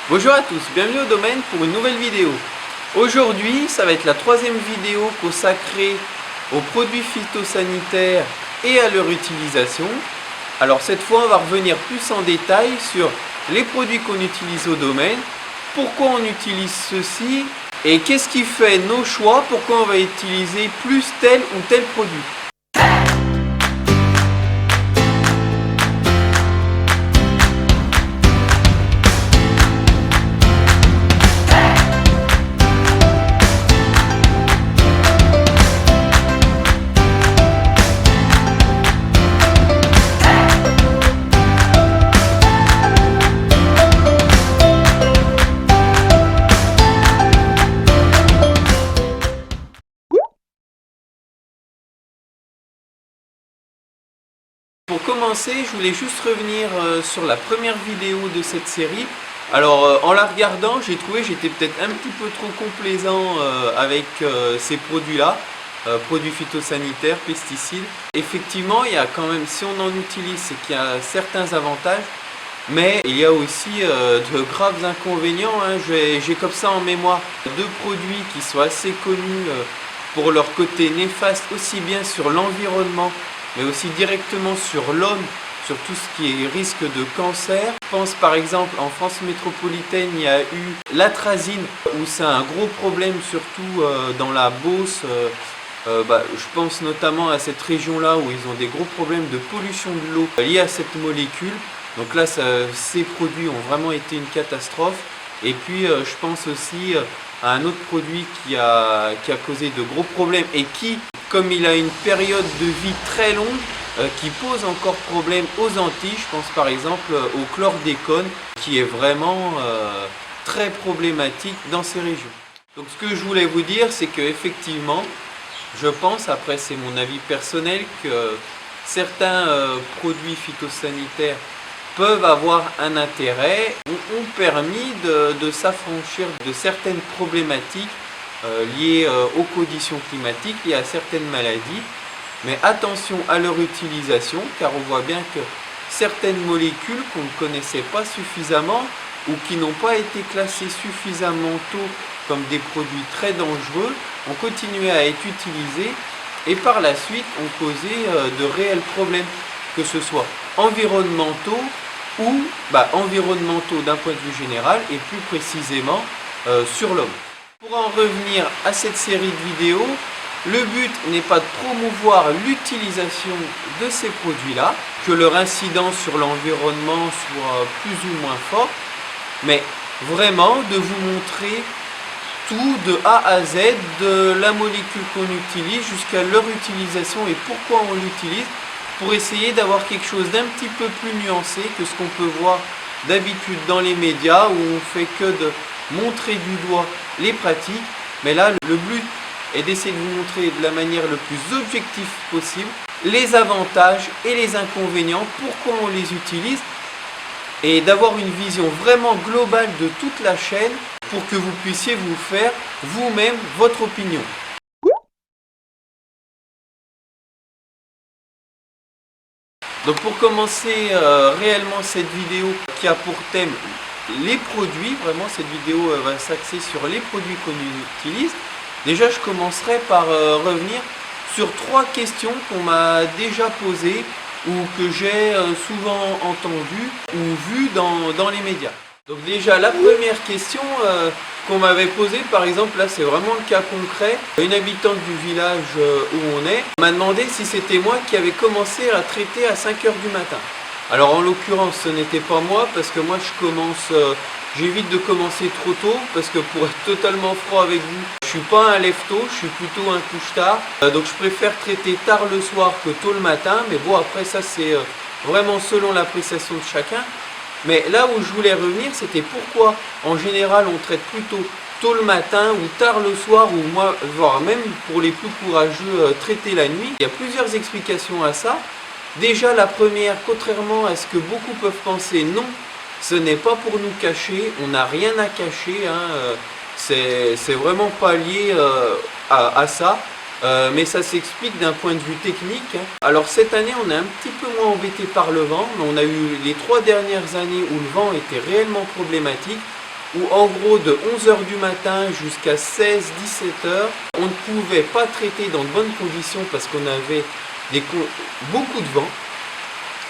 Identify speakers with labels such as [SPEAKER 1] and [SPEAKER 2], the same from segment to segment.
[SPEAKER 1] Bonjour à tous, bienvenue au domaine pour une nouvelle vidéo. Aujourd'hui, ça va être la troisième vidéo consacrée aux produits phytosanitaires et à leur utilisation. Alors cette fois, on va revenir plus en détail sur les produits qu'on utilise au domaine, pourquoi on utilise ceux-ci et qu'est-ce qui fait nos choix, pourquoi on va utiliser plus tel ou tel produit. Pour commencer, je voulais juste revenir sur la première vidéo de cette série. Alors en la regardant, j'ai trouvé que j'étais peut-être un petit peu trop complaisant avec ces produits-là, produits phytosanitaires, pesticides. Effectivement, il y a quand même, si on en utilise, c'est qu'il y a certains avantages, mais il y a aussi de graves inconvénients. J'ai comme ça en mémoire deux produits qui sont assez connus pour leur côté néfaste, aussi bien sur l'environnement, mais aussi directement sur l'homme, sur tout ce qui est risque de cancer. Je pense par exemple en France métropolitaine, il y a eu l'atrazine, où c'est un gros problème, surtout dans la Beauce. Je pense notamment à cette région-là où ils ont des gros problèmes de pollution de l'eau liés à cette molécule. Donc là, ces produits ont vraiment été une catastrophe. Et puis, je pense aussi à un autre produit qui a causé de gros problèmes et qui, comme il a une période de vie très longue, qui pose encore problème aux Antilles. Je pense par exemple au chlordécone, qui est vraiment très problématique dans ces régions. Donc ce que je voulais vous dire, c'est qu'effectivement, je pense, après c'est mon avis personnel, que certains produits phytosanitaires peuvent avoir un intérêt, ont permis de s'affranchir de certaines problématiques liées aux conditions climatiques, liées à certaines maladies. Mais attention à leur utilisation, car on voit bien que certaines molécules qu'on ne connaissait pas suffisamment ou qui n'ont pas été classées suffisamment tôt comme des produits très dangereux ont continué à être utilisées et par la suite ont causé de réels problèmes, que ce soit environnementaux ou environnementaux d'un point de vue général et plus précisément sur l'homme. Pour en revenir à cette série de vidéos, le but n'est pas de promouvoir l'utilisation de ces produits-là, que leur incidence sur l'environnement soit plus ou moins forte, mais vraiment de vous montrer tout de A à Z, de la molécule qu'on utilise jusqu'à leur utilisation et pourquoi on l'utilise, pour essayer d'avoir quelque chose d'un petit peu plus nuancé que ce qu'on peut voir d'habitude dans les médias où on fait que de montrer du doigt les pratiques. Mais là, le but est d'essayer de vous montrer de la manière le plus objective possible les avantages et les inconvénients, pourquoi on les utilise, et d'avoir une vision vraiment globale de toute la chaîne pour que vous puissiez vous faire vous-même votre opinion. Donc pour commencer réellement cette vidéo qui a pour thème les produits, vraiment cette vidéo va s'axer sur les produits qu'on utilise. Déjà je commencerai par revenir sur trois questions qu'on m'a déjà posées ou que j'ai souvent entendues ou vues dans les médias. Donc déjà la première question qu'on m'avait posée, par exemple, là c'est vraiment le cas concret, une habitante du village où on est m'a demandé si c'était moi qui avais commencé à traiter à 5 h du matin. Alors en l'occurrence ce n'était pas moi parce que moi j'évite de commencer trop tôt parce que pour être totalement franc avec vous, je suis pas un lève-tôt, je suis plutôt un couche-tard. Donc je préfère traiter tard le soir que tôt le matin, mais bon après ça c'est vraiment selon l'appréciation de chacun. Mais là où je voulais revenir, c'était pourquoi en général on traite plutôt tôt le matin ou tard le soir, ou moi, voire même pour les plus courageux, traiter la nuit. Il y a plusieurs explications à ça. Déjà la première, contrairement à ce que beaucoup peuvent penser, non, ce n'est pas pour nous cacher, on n'a rien à cacher, c'est vraiment pas lié à ça. Mais ça s'explique d'un point de vue technique. Alors cette année on est un petit peu moins embêté par le vent, mais on a eu les 3 dernières années où le vent était réellement problématique. où en gros de 11 h du matin jusqu'à 16-17 h, on ne pouvait pas traiter dans de bonnes conditions parce qu'on avait beaucoup de vent.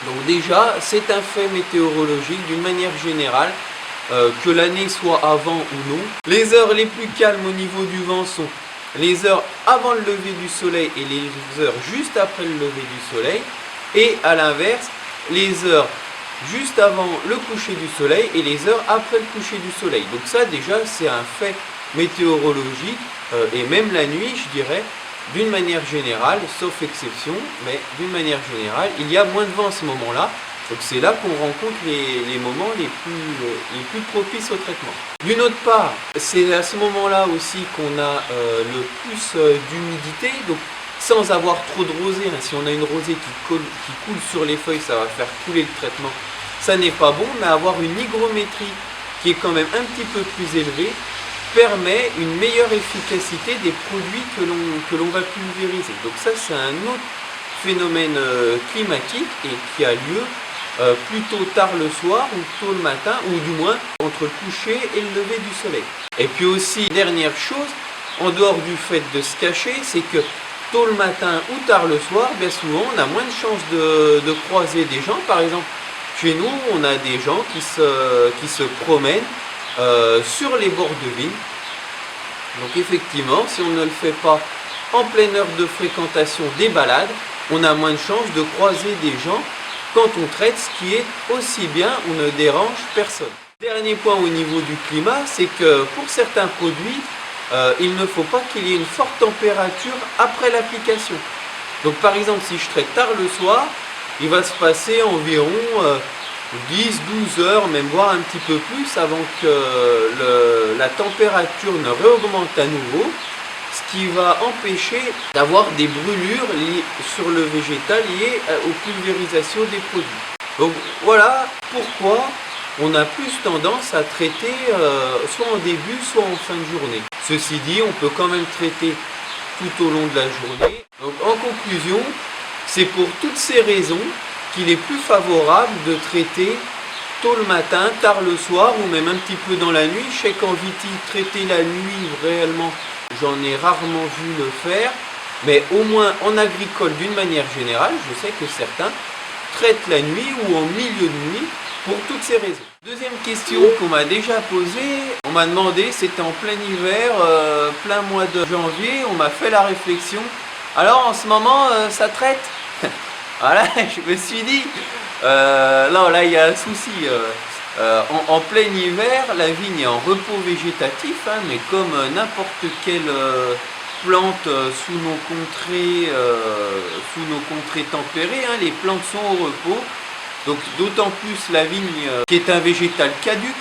[SPEAKER 1] Donc déjà, c'est un fait météorologique d'une manière générale, que l'année soit avant ou non. Les heures les plus calmes au niveau du vent sont les heures avant le lever du soleil et les heures juste après le lever du soleil. Et à l'inverse, les heures juste avant le coucher du soleil et les heures après le coucher du soleil. Donc ça déjà c'est un fait météorologique, et même la nuit je dirais, d'une manière générale, sauf exception, mais d'une manière générale, il y a moins de vent à ce moment-là. Donc c'est là qu'on rencontre les moments les plus propices au traitement. D'une autre part, c'est à ce moment-là aussi qu'on a le plus d'humidité. Donc sans avoir trop de rosée, hein. Si on a une rosée qui coule sur les feuilles, ça va faire couler le traitement. Ça n'est pas bon, mais avoir une hygrométrie qui est quand même un petit peu plus élevée permet une meilleure efficacité des produits que l'on va pulvériser. Donc ça c'est un autre phénomène climatique et qui a lieu plutôt tard le soir ou tôt le matin, ou du moins entre le coucher et le lever du soleil. Et puis aussi, dernière chose, en dehors du fait de se cacher, c'est que tôt le matin ou tard le soir, bien souvent on a moins de chances de croiser des gens. Par exemple, chez nous, on a des gens qui se promènent sur les bords de vignes. Donc effectivement, si on ne le fait pas en pleine heure de fréquentation des balades, on a moins de chances de croiser des gens quand on traite, ce qui est aussi bien, on ne dérange personne. Dernier point au niveau du climat, c'est que pour certains produits, il ne faut pas qu'il y ait une forte température après l'application. Donc par exemple, si je traite tard le soir, il va se passer environ 10-12 heures, même voire un petit peu plus, avant que la température ne réaugmente à nouveau, ce qui va empêcher d'avoir des brûlures sur le végétal liées aux pulvérisations des produits. Donc voilà pourquoi on a plus tendance à traiter soit en début, soit en fin de journée. Ceci dit, on peut quand même traiter tout au long de la journée. Donc en conclusion, c'est pour toutes ces raisons qu'il est plus favorable de traiter tôt le matin, tard le soir ou même un petit peu dans la nuit. Je sais qu'en viti, traiter la nuit réellement, j'en ai rarement vu le faire, mais au moins en agricole d'une manière générale, je sais que certains traitent la nuit ou en milieu de nuit pour toutes ces raisons. Deuxième question qu'on m'a déjà posée, on m'a demandé, c'était en plein hiver, plein mois de janvier, on m'a fait la réflexion. Alors en ce moment, ça traite? Voilà, je me suis dit, non, là il y a un souci. En plein hiver, la vigne est en repos végétatif, hein, mais comme n'importe quelle plante sous nos contrées tempérées, hein, les plantes sont au repos. Donc d'autant plus la vigne qui est un végétal caduc,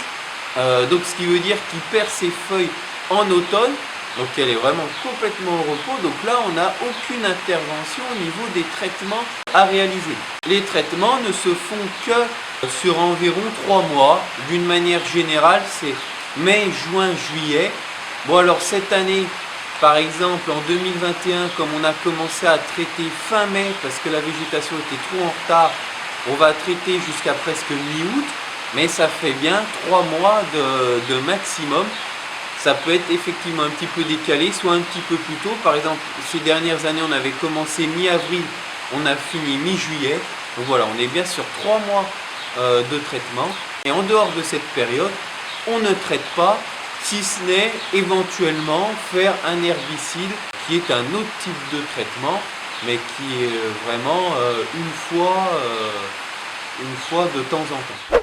[SPEAKER 1] donc ce qui veut dire qu'il perd ses feuilles en automne. Donc elle est vraiment complètement au repos. Donc là, on n'a aucune intervention au niveau des traitements à réaliser. Les traitements ne se font que sur environ 3 mois. D'une manière générale, c'est mai, juin, juillet. Bon alors cette année, par exemple en 2021, comme on a commencé à traiter fin mai parce que la végétation était trop en retard, on va traiter jusqu'à presque mi-août. Mais ça fait bien 3 mois de maximum. Ça peut être effectivement un petit peu décalé, soit un petit peu plus tôt. Par exemple, ces dernières années, on avait commencé mi-avril, on a fini mi-juillet. Donc voilà, on est bien sur 3 mois de traitement. Et en dehors de cette période, on ne traite pas, si ce n'est éventuellement faire un herbicide qui est un autre type de traitement, mais qui est vraiment une fois de temps en temps.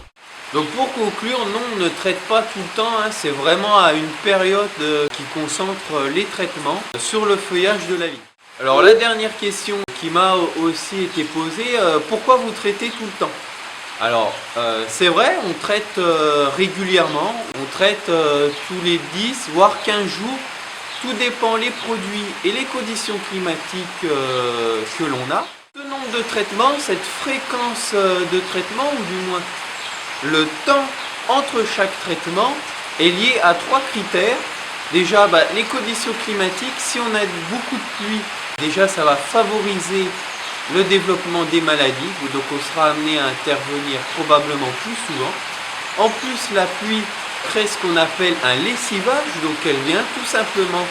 [SPEAKER 1] Donc pour conclure, non, on ne traite pas tout le temps, hein, c'est vraiment à une période qui concentre les traitements sur le feuillage de la vigne. Alors la dernière question qui m'a aussi été posée, pourquoi vous traitez tout le temps? Alors c'est vrai, on traite régulièrement, on traite tous les 10 voire 15 jours, tout dépend les produits et les conditions climatiques que l'on a. Ce nombre de traitements, cette fréquence de traitement, ou du moins le temps entre chaque traitement est lié à 3 critères. Déjà, les conditions climatiques, si on a beaucoup de pluie, déjà ça va favoriser le développement des maladies, donc on sera amené à intervenir probablement plus souvent. En plus, la pluie crée ce qu'on appelle un lessivage, donc elle vient tout simplement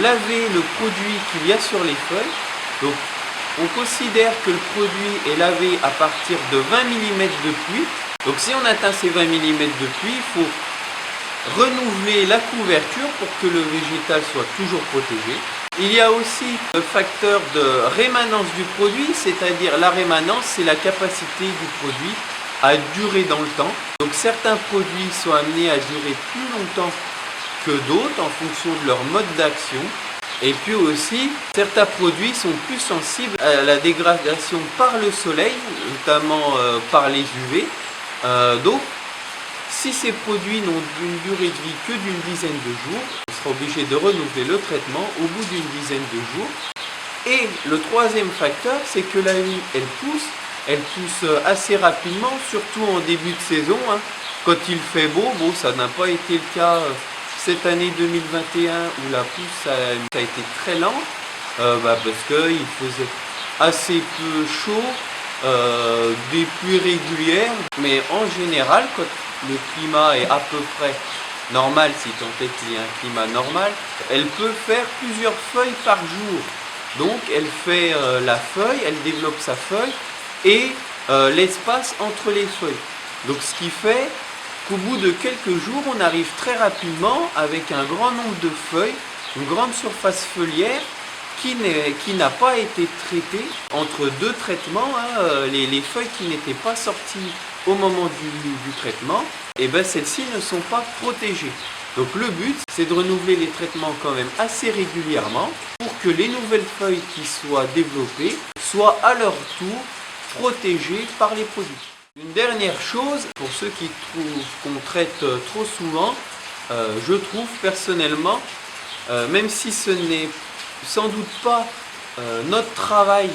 [SPEAKER 1] laver le produit qu'il y a sur les feuilles. Donc on considère que le produit est lavé à partir de 20 mm de pluie. Donc si on atteint ces 20 mm de pluie, il faut renouveler la couverture pour que le végétal soit toujours protégé. Il y a aussi le facteur de rémanence du produit, c'est-à-dire la rémanence, c'est la capacité du produit à durer dans le temps. Donc certains produits sont amenés à durer plus longtemps que d'autres en fonction de leur mode d'action. Et puis aussi, certains produits sont plus sensibles à la dégradation par le soleil, notamment par les UV. Donc, si ces produits n'ont une durée de vie que d'une dizaine de jours, on sera obligé de renouveler le traitement au bout d'une dizaine de jours. Et le troisième facteur, c'est que la vigne, elle pousse assez rapidement, surtout en début de saison. Quand il fait beau, ça n'a pas été le cas cette année 2021 où la pousse a été très lente, parce qu'il faisait assez peu chaud, des pluies régulières, mais en général, quand le climat est à peu près normal, si tant est qu'il y ait un climat normal, elle peut faire plusieurs feuilles par jour. Donc elle fait la feuille, elle développe sa feuille et l'espace entre les feuilles. Donc ce qui fait qu'au bout de quelques jours, on arrive très rapidement avec un grand nombre de feuilles, une grande surface feuillière qui n'a pas été traitée entre deux traitements. Les feuilles qui n'étaient pas sorties au moment du traitement, et celles-ci ne sont pas protégées. Donc le but, c'est de renouveler les traitements quand même assez régulièrement pour que les nouvelles feuilles qui soient développées soient à leur tour protégées par les produits. Une dernière chose, pour ceux qui trouvent qu'on traite trop souvent, je trouve personnellement, même si ce n'est sans doute pas notre travail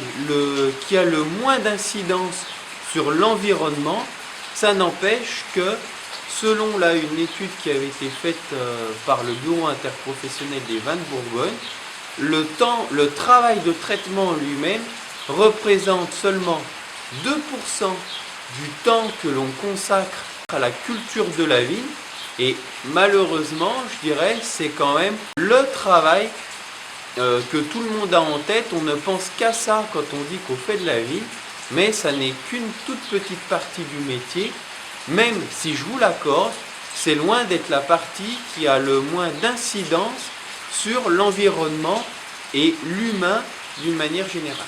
[SPEAKER 1] qui a le moins d'incidence sur l'environnement, ça n'empêche que selon une étude qui avait été faite par le Bureau interprofessionnel des vins de Bourgogne, le travail de traitement lui-même représente seulement 2% du temps que l'on consacre à la culture de la vigne, et malheureusement, je dirais, c'est quand même le travail que tout le monde a en tête. On ne pense qu'à ça quand on dit qu'on fait de la vigne, mais ça n'est qu'une toute petite partie du métier, même si je vous l'accorde, c'est loin d'être la partie qui a le moins d'incidence sur l'environnement et l'humain d'une manière générale.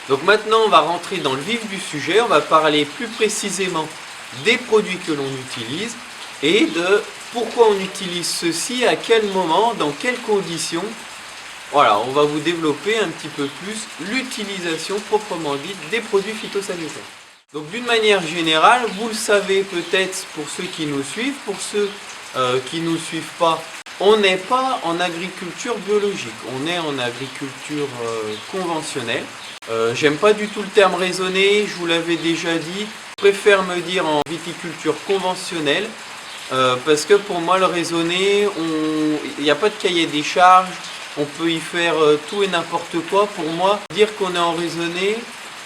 [SPEAKER 1] Donc maintenant, on va rentrer dans le vif du sujet, on va parler plus précisément des produits que l'on utilise et de pourquoi on utilise ceci, à quel moment, dans quelles conditions. Voilà, on va vous développer un petit peu plus l'utilisation proprement dite des produits phytosanitaires. Donc d'une manière générale, vous le savez peut-être pour ceux qui nous suivent, pour ceux qui ne nous suivent pas, on n'est pas en agriculture biologique, on est en agriculture conventionnelle. J'aime pas du tout le terme raisonné, je vous l'avais déjà dit, je préfère me dire en viticulture conventionnelle, parce que pour moi le raisonné, il n'y a pas de cahier des charges, on peut y faire tout et n'importe quoi. Pour moi, dire qu'on est en raisonné,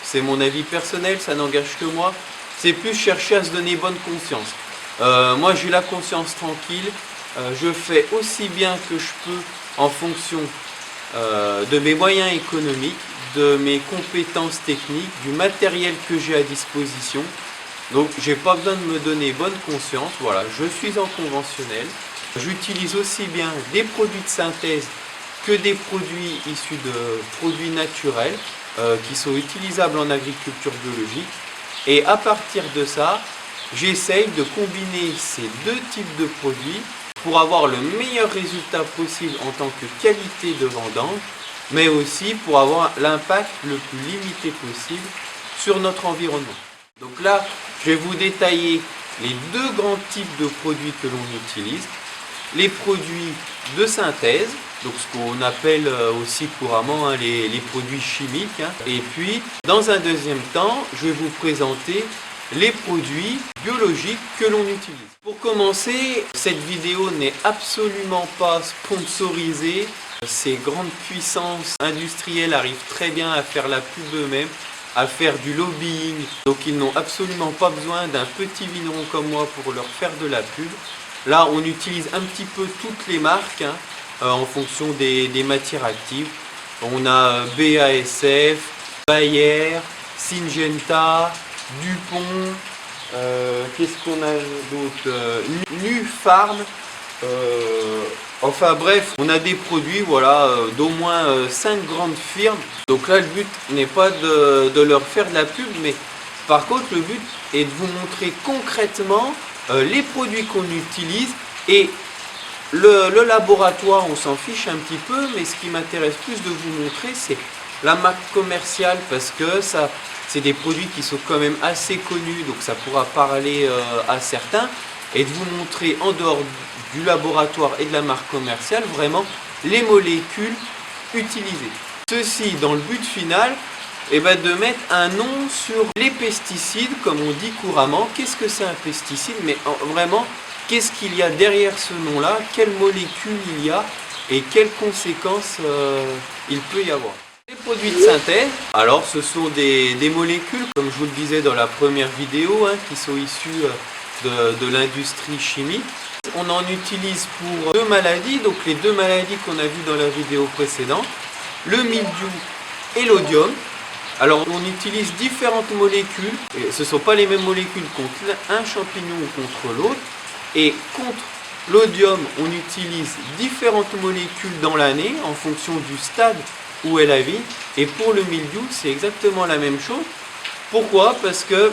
[SPEAKER 1] c'est mon avis personnel, ça n'engage que moi, c'est plus chercher à se donner bonne conscience. Moi j'ai la conscience tranquille, je fais aussi bien que je peux en fonction de mes moyens économiques, de mes compétences techniques, du matériel que j'ai à disposition. Donc j'ai pas besoin de me donner bonne conscience, voilà, je suis en conventionnel. J'utilise aussi bien des produits de synthèse que des produits issus de produits naturels qui sont utilisables en agriculture biologique. Et à partir de ça, j'essaye de combiner ces deux types de produits pour avoir le meilleur résultat possible en tant que qualité de vendange, mais aussi pour avoir l'impact le plus limité possible sur notre environnement. Donc là, je vais vous détailler les deux grands types de produits que l'on utilise. Les produits de synthèse, donc ce qu'on appelle aussi couramment les produits chimiques. Et puis, dans un deuxième temps, je vais vous présenter les produits biologiques que l'on utilise. Pour commencer, cette vidéo n'est absolument pas sponsorisée. Ces grandes puissances industrielles arrivent très bien à faire la pub eux-mêmes. à faire du lobbying, donc ils n'ont absolument pas besoin d'un petit vigneron comme moi pour leur faire de la pub. Là, on utilise un petit peu toutes les marques hein, en fonction des matières actives. On a BASF, Bayer, Syngenta, Dupont, qu'est-ce qu'on a d'autre, Nufarm. Enfin bref, on a des produits voilà, d'au moins 5 grandes firmes. Donc là, le but n'est pas de leur faire de la pub, mais par contre, le but est de vous montrer concrètement les produits qu'on utilise et le laboratoire, on s'en fiche un petit peu, mais ce qui m'intéresse plus de vous montrer, c'est la marque commerciale parce que ça, c'est des produits qui sont quand même assez connus, donc ça pourra parler à certains et de vous montrer en dehors du laboratoire et de la marque commerciale vraiment les molécules utilisées. Ceci dans le but final de mettre un nom sur les pesticides comme on dit couramment. Qu'est-ce que c'est un pesticide? Mais vraiment, qu'est-ce qu'il y a derrière ce nom-là? Quelles molécules il y a et quelles conséquences il peut y avoir? Les produits de synthèse, alors ce sont des molécules, comme je vous le disais dans la première vidéo, hein, qui sont issues de l'industrie chimique. On en utilise pour 2 maladies, donc les 2 maladies qu'on a vues dans la vidéo précédente, le mildiou et l'odium. Alors on utilise différentes molécules, et ce ne sont pas les mêmes molécules contre un champignon ou contre l'autre, et contre l'odium on utilise différentes molécules dans l'année en fonction du stade où est la vigne, et pour le mildiou c'est exactement la même chose. Pourquoi? Parce que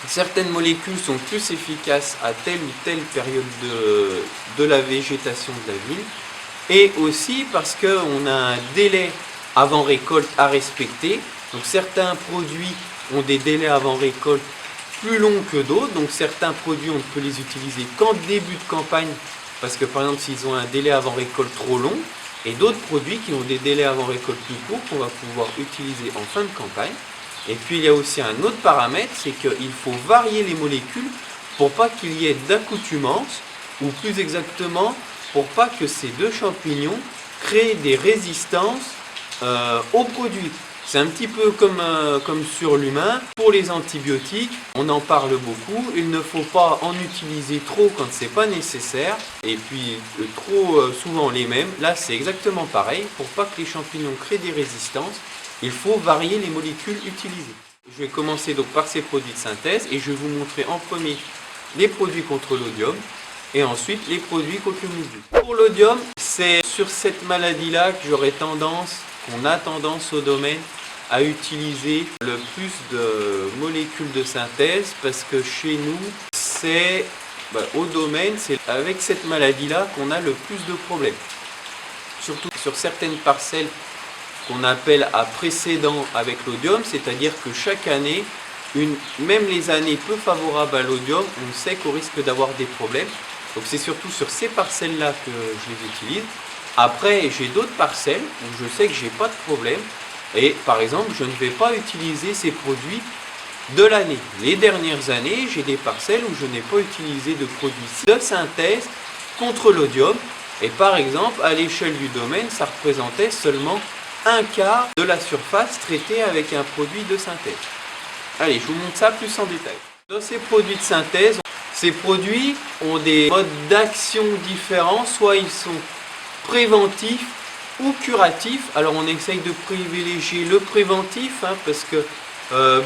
[SPEAKER 1] certaines molécules sont plus efficaces à telle ou telle période de la végétation de la vigne, et aussi parce qu'on a un délai avant récolte à respecter. Donc certains produits ont des délais avant récolte plus longs que d'autres, donc certains produits on ne peut les utiliser qu'en début de campagne, parce que par exemple s'ils ont un délai avant récolte trop long, et d'autres produits qui ont des délais avant récolte plus courts qu'on va pouvoir utiliser en fin de campagne. Et puis il y a aussi un autre paramètre, c'est qu'il faut varier les molécules pour pas qu'il y ait d'accoutumance, ou plus exactement pour pas que ces 2 champignons créent des résistances aux produits. C'est un petit peu comme sur l'humain. Pour les antibiotiques, on en parle beaucoup. Il ne faut pas en utiliser trop quand c'est pas nécessaire. Et puis trop souvent les mêmes. Là c'est exactement pareil. Pour pas que les champignons créent des résistances, il faut varier les molécules utilisées. Je vais commencer donc par ces produits de synthèse et je vais vous montrer en premier les produits contre l'odium et ensuite les produits contre le mildiou. Pour l'odium, c'est sur cette maladie-là que qu'on a tendance au domaine à utiliser le plus de molécules de synthèse parce que chez nous, c'est au domaine, c'est avec cette maladie-là qu'on a le plus de problèmes. Surtout sur certaines parcelles qu'on appelle à précédent avec l'odium, c'est-à-dire que chaque année, même les années peu favorables à l'odium, on sait qu'on risque d'avoir des problèmes. Donc c'est surtout sur ces parcelles-là que je les utilise. Après, j'ai d'autres parcelles où je sais que j'ai pas de problème. Et par exemple, je ne vais pas utiliser ces produits de l'année. Les dernières années, j'ai des parcelles où je n'ai pas utilisé de produits de synthèse contre l'odium. Et par exemple, à l'échelle du domaine, ça représentait seulement un quart de la surface traitée avec un produit de synthèse. Allez, je vous montre ça plus en détail. Dans ces produits de synthèse, ces produits ont des modes d'action différents, soit ils sont préventifs ou curatifs. Alors on essaye de privilégier le préventif hein, parce que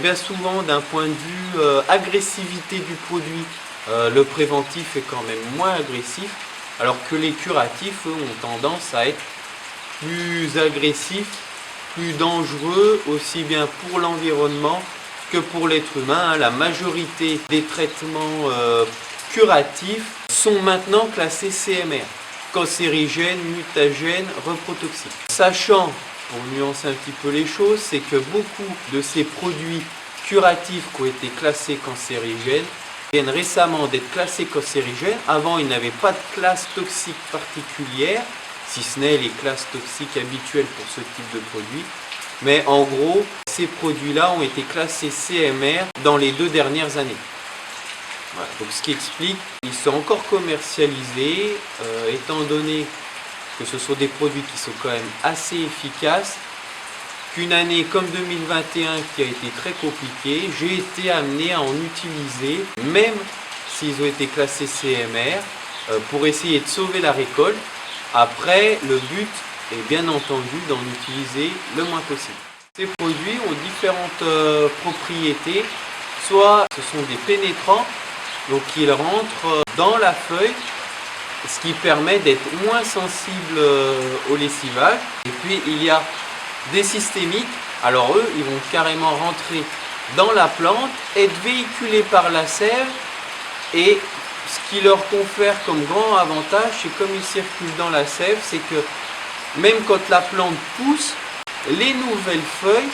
[SPEAKER 1] bien souvent d'un point de vue agressivité du produit, le préventif est quand même moins agressif, alors que les curatifs eux, ont tendance à être plus agressifs, plus dangereux, aussi bien pour l'environnement que pour l'être humain. Hein. La majorité des traitements curatifs sont maintenant classés CMR, cancérigènes, mutagènes, reprotoxiques. Sachant, pour nuancer un petit peu les choses, c'est que beaucoup de ces produits curatifs qui ont été classés cancérigènes viennent récemment d'être classés cancérigènes. Avant, ils n'avaient pas de classe toxique particulière, si ce n'est les classes toxiques habituelles pour ce type de produit. Mais en gros, ces produits-là ont été classés CMR dans les 2 dernières années. Voilà. Donc ce qui explique qu'ils sont encore commercialisés, étant donné que ce sont des produits qui sont quand même assez efficaces. qu'une année comme 2021 qui a été très compliquée, j'ai été amené à en utiliser, même s'ils ont été classés CMR, pour essayer de sauver la récolte. Après, le but est bien entendu d'en utiliser le moins possible. Ces produits ont différentes propriétés. Soit ce sont des pénétrants, donc ils rentrent dans la feuille, ce qui permet d'être moins sensible au lessivage. Et puis il y a des systémiques, alors eux ils vont carrément rentrer dans la plante, être véhiculés par la sève, et ce qui leur confère comme grand avantage, c'est comme ils circulent dans la sève, c'est que même quand la plante pousse, les nouvelles feuilles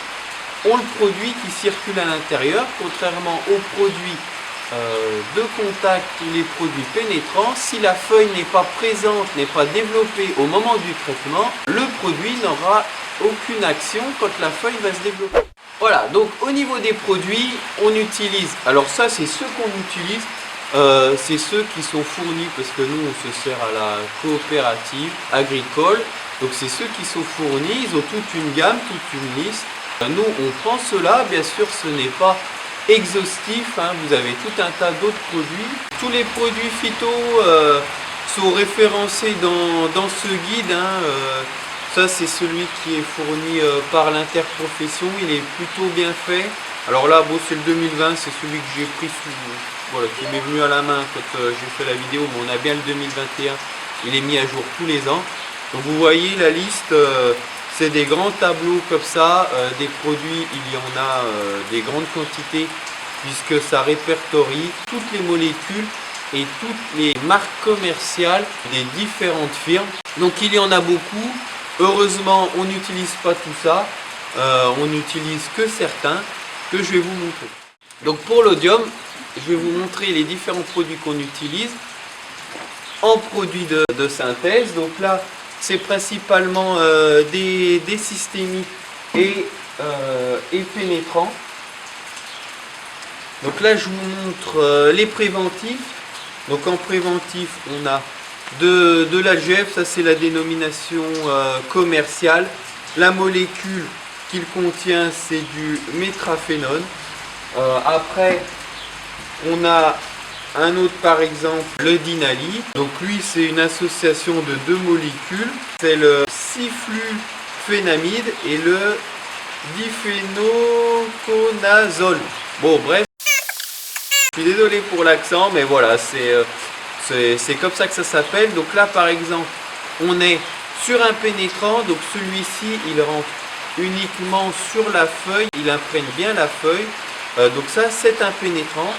[SPEAKER 1] ont le produit qui circule à l'intérieur, contrairement aux produits de contact ou les produits pénétrants. Si la feuille n'est pas présente, n'est pas développée au moment du traitement, le produit n'aura aucune action quand la feuille va se développer. Voilà, donc au niveau des produits, on utilise, alors ça c'est ceux qu'on utilise, c'est ceux qui sont fournis, parce que nous on se sert à la coopérative agricole, donc c'est ceux qui sont fournis, ils ont toute une gamme, toute une liste. Nous on prend cela, bien sûr ce n'est pas exhaustif, hein, vous avez tout un tas d'autres produits. Tous les produits phyto sont référencés dans ce guide, hein, ça c'est celui qui est fourni par l'interprofession, il est plutôt bien fait. Alors là bon, c'est le 2020, c'est celui que j'ai pris voilà, qui m'est venu à la main quand j'ai fait la vidéo, mais on a bien le 2021, il est mis à jour tous les ans. Donc vous voyez la liste, c'est des grands tableaux comme ça, des produits, il y en a des grandes quantités puisque ça répertorie toutes les molécules et toutes les marques commerciales des différentes firmes. Donc il y en a beaucoup. Heureusement, on n'utilise pas tout ça, on n'utilise que certains que je vais vous montrer. Donc pour l'Odium, je vais vous montrer les différents produits qu'on utilise en produits de synthèse. Donc là, c'est principalement des systémiques et pénétrants. Donc là, je vous montre les préventifs. Donc en préventif, on a de l'AGF, ça c'est la dénomination commerciale. La molécule qu'il contient, c'est du métraphénone. Après, on a un autre par exemple, le Dinali. Donc lui c'est une association de deux molécules. C'est le cyfluphénamide et le diphénoconazole. Bon bref, je suis désolé pour l'accent mais voilà, c'est comme ça que ça s'appelle. Donc là par exemple, on est sur un pénétrant. Donc celui-ci il rentre uniquement sur la feuille, il imprègne bien la feuille. Donc ça c'est un pénétrant.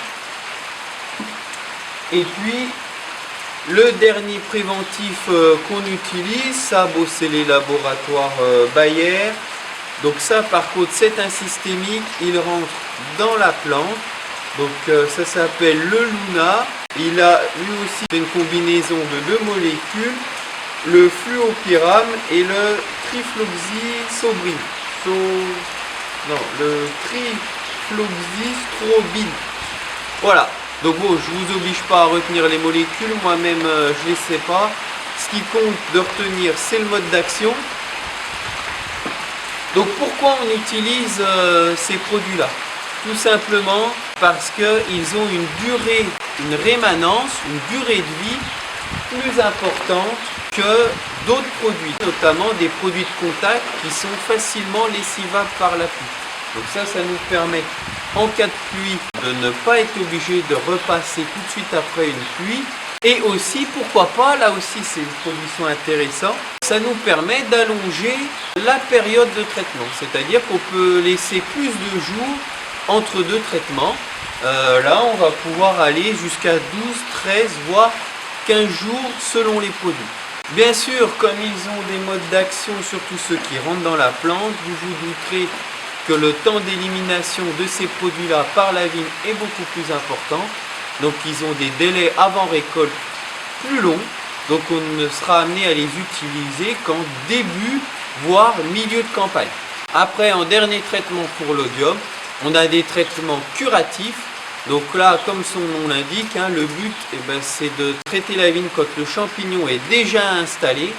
[SPEAKER 1] Et puis le dernier préventif qu'on utilise, ça bon, c'est les laboratoires Bayer. Donc ça par contre c'est un systémique, il rentre dans la plante. Donc ça s'appelle le Luna. Il a lui aussi une combinaison de deux molécules, le fluopyram et le trifloxystrobine. Le trifloxystrobine. Voilà. Donc bon, je vous oblige pas à retenir les molécules, moi-même je les sais pas. Ce qui compte de retenir, c'est le mode d'action. Donc pourquoi on utilise ces produits-là? Tout simplement parce qu'ils ont une durée, une rémanence, une durée de vie plus importante que d'autres produits, notamment des produits de contact qui sont facilement lessivables par la pluie. Donc ça nous permet, en cas de pluie, de ne pas être obligé de repasser tout de suite après une pluie. Et aussi, pourquoi pas, là aussi c'est une production intéressante, ça nous permet d'allonger la période de traitement. C'est-à-dire qu'on peut laisser plus de jours entre deux traitements. Là, on va pouvoir aller jusqu'à 12, 13, voire 15 jours selon les produits. Bien sûr, comme ils ont des modes d'action, surtout ceux qui rentrent dans la plante, vous vous douterez que le temps d'élimination de ces produits-là par la vigne est beaucoup plus important. Donc ils ont des délais avant récolte plus longs. Donc on ne sera amené à les utiliser qu'en début, voire milieu de campagne. Après, en dernier traitement pour l'Odium, on a des traitements curatifs. Donc là, comme son nom l'indique, hein, le but c'est de traiter la vigne quand le champignon est déjà installé.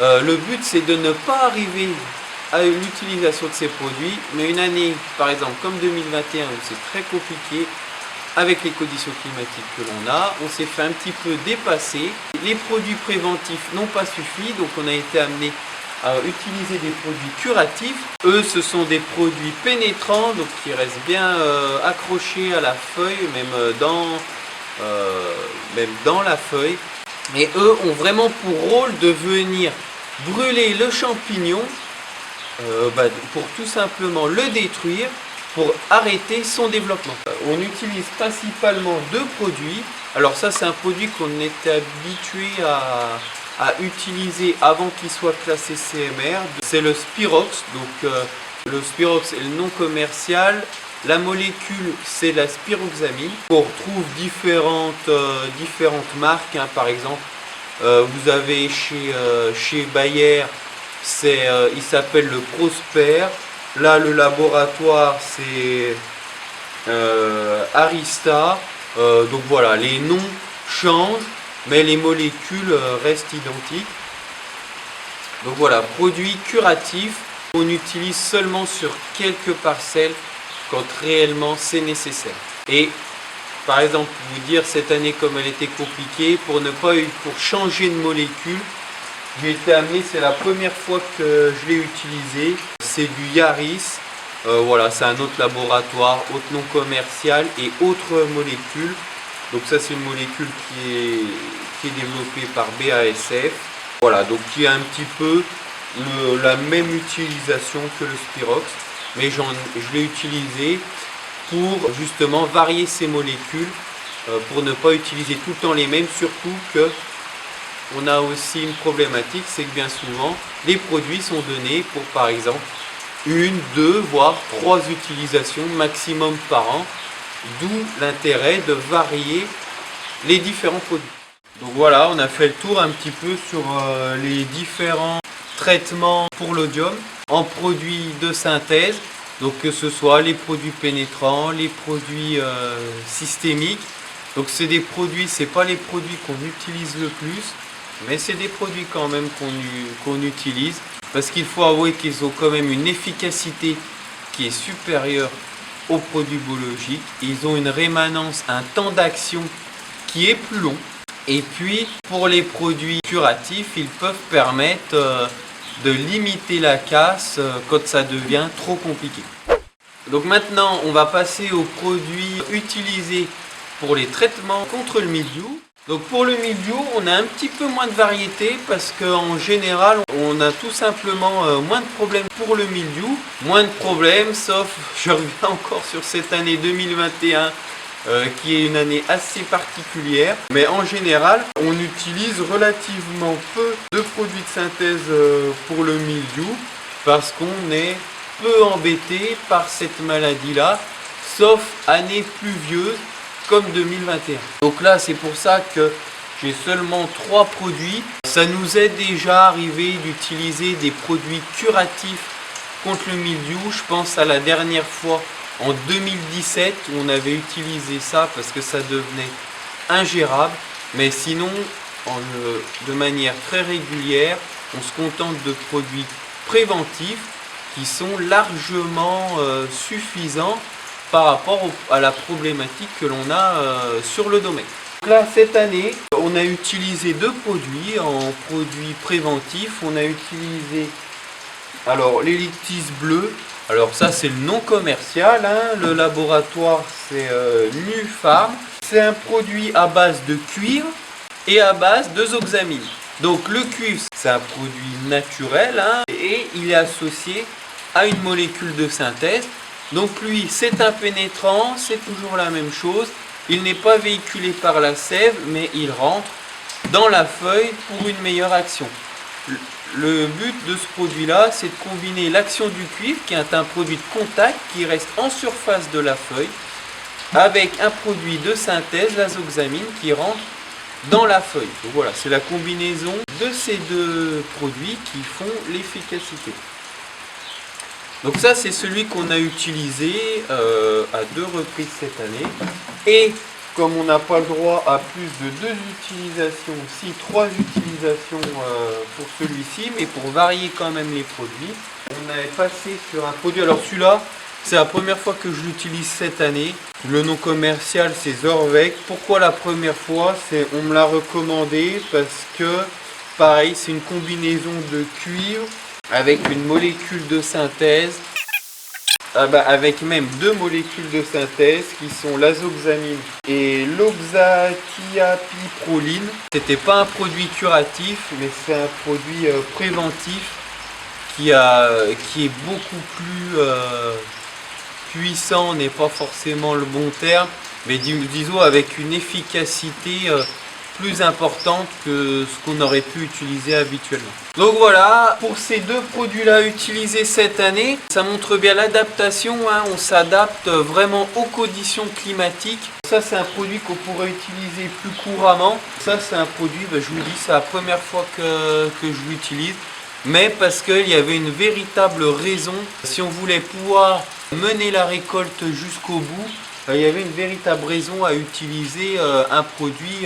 [SPEAKER 1] Le but c'est de ne pas arriver à l'utilisation de ces produits, mais une année par exemple comme 2021 où c'est très compliqué avec les conditions climatiques que l'on a, on s'est fait un petit peu dépasser. Les produits préventifs n'ont pas suffi, donc on a été amené à utiliser des produits curatifs. Eux, ce sont des produits pénétrants, donc qui restent bien accrochés à la feuille, même dans la feuille. Et eux ont vraiment pour rôle de venir brûler le champignon pour tout simplement le détruire, pour arrêter son développement. On utilise principalement deux produits. Alors ça, c'est un produit qu'on était habitué à utiliser avant qu'il soit classé CMR. C'est le Spirox. Donc le Spirox est le nom commercial. La molécule, c'est la spiroxamine. On retrouve différentes marques, hein. Par exemple, vous avez chez Bayer, il s'appelle le Prosper. Là, le laboratoire, c'est Arista. Donc voilà, les noms changent, mais les molécules restent identiques. Donc voilà, produit curatif, on utilise seulement sur quelques parcelles quand réellement c'est nécessaire. Et par exemple, pour vous dire, cette année comme elle était compliquée, pour changer de molécule, j'ai été amené, c'est la première fois que je l'ai utilisé, c'est du Yaris. Voilà, c'est un autre laboratoire, autre nom commercial et autre molécule. Donc ça, c'est une molécule qui est développée par BASF. Voilà, donc qui a un petit peu la même utilisation que le Spirox, mais je l'ai utilisé pour justement varier ces molécules, pour ne pas utiliser tout le temps les mêmes, surtout que on a aussi une problématique, c'est que bien souvent les produits sont donnés pour par exemple 1, 2, voire 3 utilisations maximum par an, d'où l'intérêt de varier les différents produits. Donc voilà, on a fait le tour un petit peu sur les différents traitements pour l'oïdium en produits de synthèse. Donc que ce soit les produits pénétrants, les produits systémiques. Donc c'est des produits, c'est pas les produits qu'on utilise le plus, mais c'est des produits quand même qu'on utilise, parce qu'il faut avouer qu'ils ont quand même une efficacité qui est supérieure aux produits biologiques. Ils ont une rémanence, un temps d'action qui est plus long. Et puis pour les produits curatifs, ils peuvent permettre de limiter la casse quand ça devient trop compliqué. Donc maintenant, on va passer aux produits utilisés pour les traitements contre le mildiou. Donc pour le mildiou, on a un petit peu moins de variété parce qu'en général, on a tout simplement moins de problèmes pour le mildiou. Moins de problèmes, sauf, je reviens encore sur cette année 2021, qui est une année assez particulière. Mais en général, on utilise relativement peu de produits de synthèse pour le mildiou parce qu'on est peu embêté par cette maladie-là, sauf année pluvieuse comme 2021. Donc là, c'est pour ça que j'ai seulement 3 produits. Ça nous est déjà arrivé d'utiliser des produits curatifs contre le mildiou. Je pense à la dernière fois en 2017 où on avait utilisé ça parce que ça devenait ingérable. Mais sinon, de manière très régulière, on se contente de produits préventifs qui sont largement suffisants par rapport à la problématique que l'on a sur le domaine. Donc là, cette année, on a utilisé 2 produits en produits préventifs. On a utilisé l'Elictis bleu. Alors ça, c'est le nom commercial, hein. Le laboratoire, c'est Nufarm. C'est un produit à base de cuivre et à base de zooxamine. Donc le cuivre, c'est un produit naturel, hein, et il est associé à une molécule de synthèse. Donc lui, c'est un pénétrant, c'est toujours la même chose. Il n'est pas véhiculé par la sève, mais il rentre dans la feuille pour une meilleure action. Le but de ce produit-là, c'est de combiner l'action du cuivre, qui est un produit de contact qui reste en surface de la feuille, avec un produit de synthèse, la zooxamine, qui rentre dans la feuille. Donc voilà, c'est la combinaison de ces 2 produits qui font l'efficacité. Donc ça, c'est celui qu'on a utilisé à 2 reprises cette année. Et comme on n'a pas le droit à plus de 2 utilisations, si 3 utilisations pour celui-ci, mais pour varier quand même les produits, on avait passé sur un produit. Alors celui-là, c'est la première fois que je l'utilise cette année. Le nom commercial, c'est Zorvec. Pourquoi la première fois? On me l'a recommandé parce que, pareil, c'est une combinaison de cuivre avec une molécule de synthèse. Avec même 2 molécules de synthèse qui sont l'azoxanine et l'oxatiapiproline. C'était pas un produit curatif, mais c'est un produit préventif qui est beaucoup plus puissant, n'est pas forcément le bon terme, mais disons avec une efficacité plus importante que ce qu'on aurait pu utiliser habituellement. Donc voilà, pour ces 2 produits-là utilisés cette année, ça montre bien l'adaptation, hein, on s'adapte vraiment aux conditions climatiques. Ça c'est un produit qu'on pourrait utiliser plus couramment. Ça c'est un produit, je vous dis, c'est la première fois que je l'utilise. Mais parce qu'il y avait une véritable raison, si on voulait pouvoir mener la récolte jusqu'au bout, il y avait une véritable raison à utiliser un produit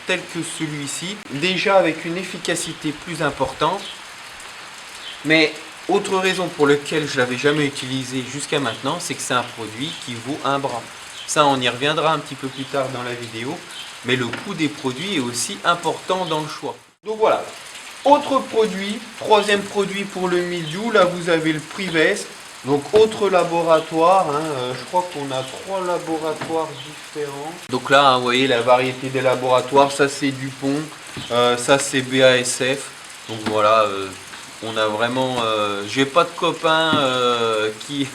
[SPEAKER 1] tel que celui-ci, déjà avec une efficacité plus importante. Mais autre raison pour laquelle je ne l'avais jamais utilisé jusqu'à maintenant, c'est que c'est un produit qui vaut un bras. Ça, on y reviendra un petit peu plus tard dans la vidéo, mais le coût des produits est aussi important dans le choix. Donc voilà. Autre produit, troisième produit pour le mildiou, là vous avez le Prives. Donc autre laboratoire, hein, je crois qu'on a 3 laboratoires différents. Donc là, hein, vous voyez la variété des laboratoires, ça c'est Dupont, ça c'est BASF. Donc voilà, on a vraiment... j'ai pas de copains qui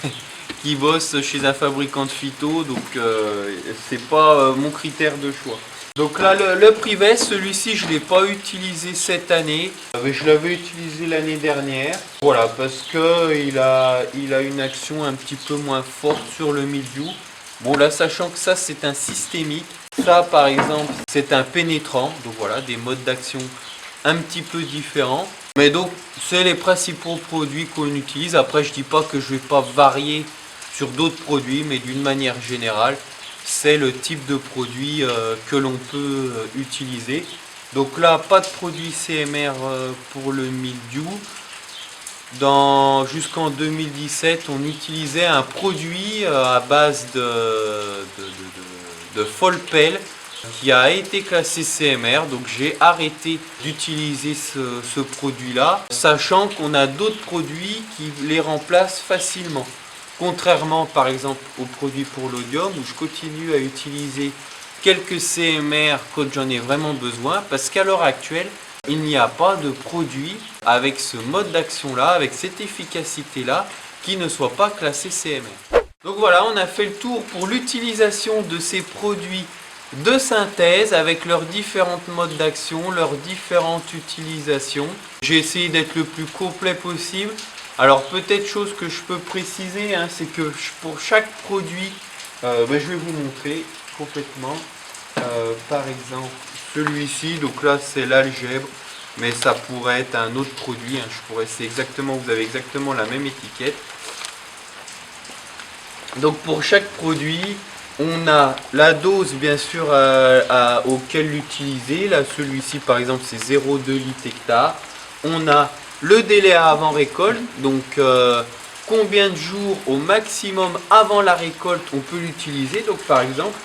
[SPEAKER 1] bossent chez un fabricant de phyto, donc c'est pas mon critère de choix. Donc là, le Prives, celui-ci, je ne l'ai pas utilisé cette année. Je l'avais utilisé l'année dernière. Voilà, parce qu'il a une action un petit peu moins forte sur le mildiou. Bon, là, sachant que ça, c'est un systémique. Ça, par exemple, c'est un pénétrant. Donc voilà, des modes d'action un petit peu différents. Mais donc, c'est les principaux produits qu'on utilise. Après, je ne dis pas que je ne vais pas varier sur d'autres produits, mais d'une manière générale, c'est le type de produit que l'on peut utiliser. Donc là, pas de produit CMR pour le mildiou. Jusqu'en 2017, on utilisait un produit à base de Folpel qui a été classé CMR. Donc j'ai arrêté d'utiliser ce produit-là, sachant qu'on a d'autres produits qui les remplacent facilement. Contrairement par exemple aux produits pour l'odium où je continue à utiliser quelques CMR quand j'en ai vraiment besoin, parce qu'à l'heure actuelle, il n'y a pas de produit avec ce mode d'action là, avec cette efficacité là, qui ne soit pas classé CMR. Donc voilà, on a fait le tour pour l'utilisation de ces produits de synthèse avec leurs différentes modes d'action, leurs différentes utilisations. J'ai essayé d'être le plus complet possible. Alors peut-être chose que je peux préciser, hein, c'est que pour chaque produit, je vais vous montrer complètement. Par exemple celui-ci, donc là c'est l'algèbre, mais ça pourrait être un autre produit. Hein, vous avez exactement la même étiquette. Donc pour chaque produit, on a la dose bien sûr auquel l'utiliser. Là celui-ci par exemple c'est 0,2 litres hectare. On a le délai avant récolte, donc combien de jours au maximum avant la récolte on peut l'utiliser. Donc par exemple,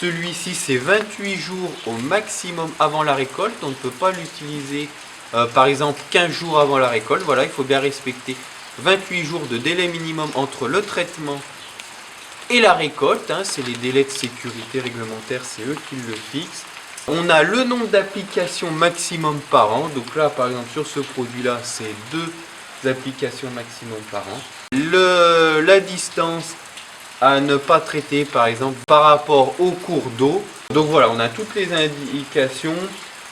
[SPEAKER 1] celui-ci c'est 28 jours au maximum avant la récolte. On ne peut pas l'utiliser par exemple 15 jours avant la récolte. Voilà, il faut bien respecter 28 jours de délai minimum entre le traitement et la récolte. Hein, c'est les délais de sécurité réglementaires, c'est eux qui le fixent. On a le nombre d'applications maximum par an. Donc là, par exemple, sur ce produit-là, c'est 2 applications maximum par an. La distance à ne pas traiter, par exemple, par rapport au cours d'eau. Donc voilà, on a toutes les indications.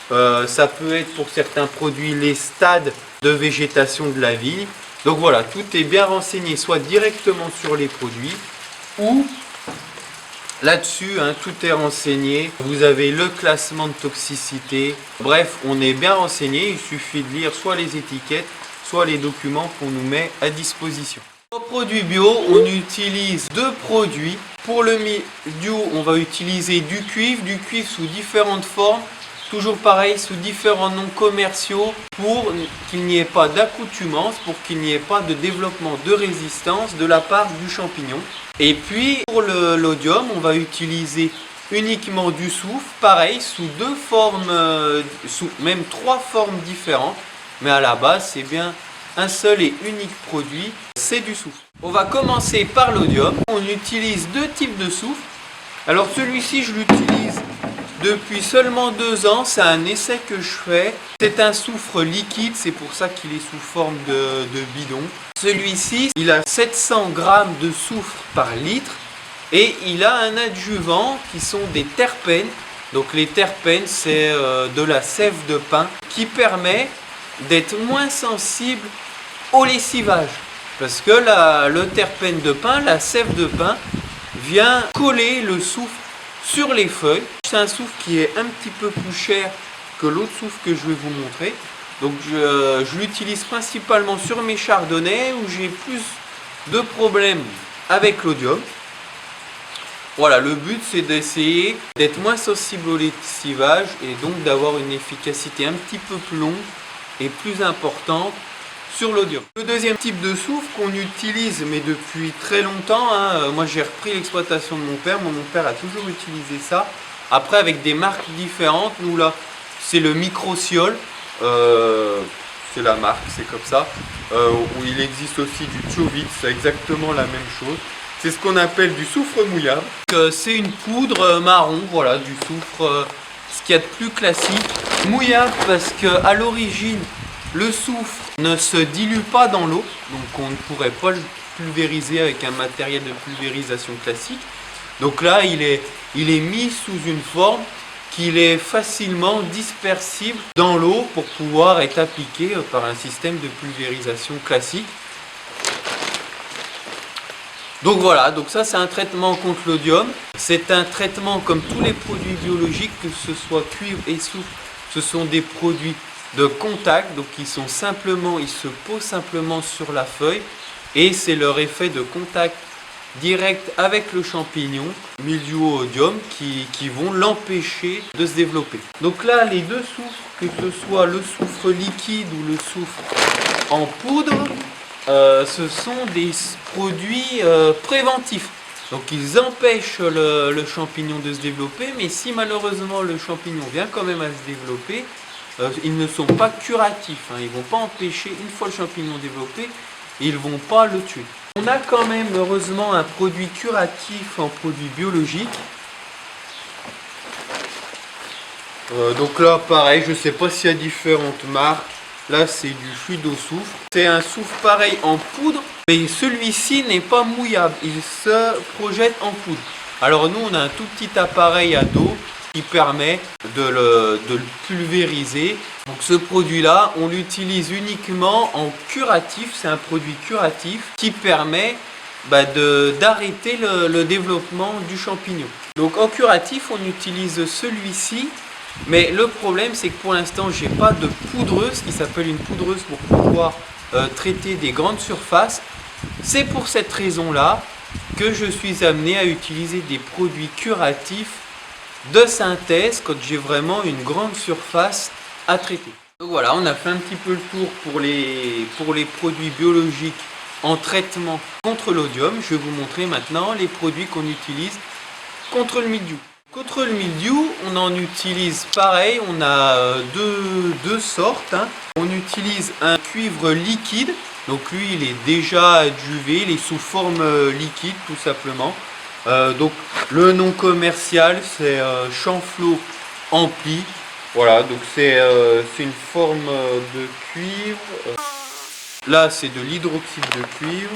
[SPEAKER 1] Ça peut être pour certains produits les stades de végétation de la vigne. Donc voilà, tout est bien renseigné, soit directement sur les produits ou... Là-dessus, hein, tout est renseigné. Vous avez le classement de toxicité. Bref, on est bien renseigné. Il suffit de lire soit les étiquettes, soit les documents qu'on nous met à disposition. Pour produits bio, on utilise 2 produits. Pour le mildiou, on va utiliser du cuivre sous différentes formes. Toujours pareil, sous différents noms commerciaux pour qu'il n'y ait pas d'accoutumance, pour qu'il n'y ait pas de développement de résistance de la part du champignon. Et puis pour l'odium, on va utiliser uniquement du soufre, pareil, sous deux formes, sous même trois formes différentes. Mais à la base, c'est bien un seul et unique produit, c'est du soufre. On va commencer par l'odium. On utilise deux types de soufre. Alors celui-ci, je l'utilise depuis seulement 2 ans, c'est un essai que je fais. C'est un soufre liquide, c'est pour ça qu'il est sous forme de bidon. Celui-ci, il a 700 grammes de soufre par litre et il a un adjuvant qui sont des terpènes. Donc les terpènes, c'est de la sève de pin qui permet d'être moins sensible au lessivage. Parce que le terpène de pin, la sève de pin, vient coller le soufre sur les feuilles. C'est un soufre qui est un petit peu plus cher que l'autre soufre que je vais vous montrer. Donc je l'utilise principalement sur mes chardonnays où j'ai plus de problèmes avec l'odium. Voilà, le but c'est d'essayer d'être moins sensible au lessivage et donc d'avoir une efficacité un petit peu plus longue et plus importante sur l'odium. Le deuxième type de soufre qu'on utilise mais depuis très longtemps, moi j'ai repris l'exploitation de mon père, mon père a toujours utilisé ça. Après avec des marques différentes, nous là c'est le Microciol, c'est la marque, c'est comme ça, où il existe aussi du Tchovitz, c'est exactement la même chose. C'est ce qu'on appelle du soufre mouillable. C'est une poudre marron, voilà, du soufre, ce qu'il y a de plus classique. Mouillable parce qu'à l'origine, le soufre ne se dilue pas dans l'eau, donc on ne pourrait pas le pulvériser avec un matériel de pulvérisation classique. Donc là, il est mis sous une forme qu'il est facilement dispersible dans l'eau pour pouvoir être appliqué par un système de pulvérisation classique. Donc voilà, donc ça c'est un traitement contre l'odium. C'est un traitement comme tous les produits biologiques, que ce soit cuivre et soufre, ce sont des produits de contact, donc ils se posent simplement sur la feuille et c'est leur effet de contact direct avec le champignon, mildiou odium, qui vont l'empêcher de se développer. Donc là, les deux soufres, que ce soit le soufre liquide ou le soufre en poudre, ce sont des produits préventifs. Donc ils empêchent le champignon de se développer, mais si malheureusement le champignon vient quand même à se développer, ils ne sont pas curatifs. Ils ne vont pas empêcher, une fois le champignon développé, ils ne vont pas le tuer. On a quand même heureusement un produit curatif en produit biologique. Donc là pareil, je ne sais pas s'il y a différentes marques. Là c'est du fluido soufre. C'est un soufre pareil en poudre, mais celui-ci n'est pas mouillable. Il se projette en poudre. Alors nous on a un tout petit appareil à dos qui permet de le pulvériser. Donc ce produit-là, on l'utilise uniquement en curatif. C'est un produit curatif qui permet d'arrêter le développement du champignon. Donc en curatif, on utilise celui-ci. Mais le problème, c'est que pour l'instant, j'ai pas de poudreuse qui s'appelle une poudreuse pour pouvoir traiter des grandes surfaces. C'est pour cette raison-là que je suis amené à utiliser des produits curatifs de synthèse quand j'ai vraiment une grande surface à traiter. Donc voilà, on a fait un petit peu le tour pour les produits biologiques en traitement contre l'odium. Je vais vous montrer maintenant les produits qu'on utilise contre le mildiou. Contre le mildiou, on en utilise pareil, on a deux sortes. On utilise un cuivre liquide, donc lui il est déjà adjuvé, il est sous forme liquide tout simplement. Donc le nom commercial c'est Chanflot Ampli. Voilà, donc c'est une forme de cuivre. Là c'est de l'hydroxyde de cuivre.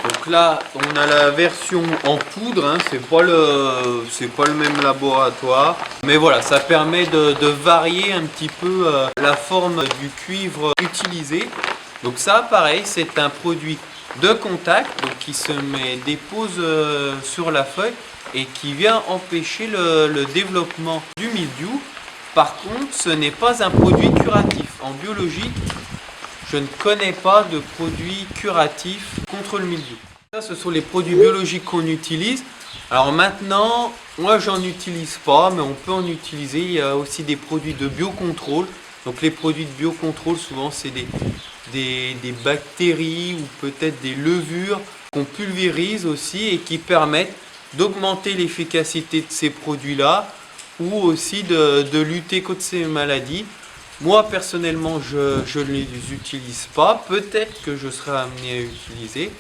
[SPEAKER 1] Donc là on a la version en poudre, c'est pas le même laboratoire. Mais voilà, ça permet de varier un petit peu la forme du cuivre utilisé. Donc ça pareil, c'est un produit de contact, donc qui se dépose sur la feuille et qui vient empêcher le développement du mildiou. Par contre, ce n'est pas un produit curatif. En biologie, je ne connais pas de produit curatif contre le mildiou. Ça, ce sont les produits biologiques qu'on utilise. Alors maintenant, moi j'en utilise pas, mais on peut en utiliser. Il y a aussi des produits de biocontrôle. Donc les produits de biocontrôle, souvent c'est des bactéries ou peut-être des levures qu'on pulvérise aussi et qui permettent d'augmenter l'efficacité de ces produits-là ou aussi de lutter contre ces maladies. Moi personnellement, je ne les utilise pas. Peut-être que je serai amené à utiliser.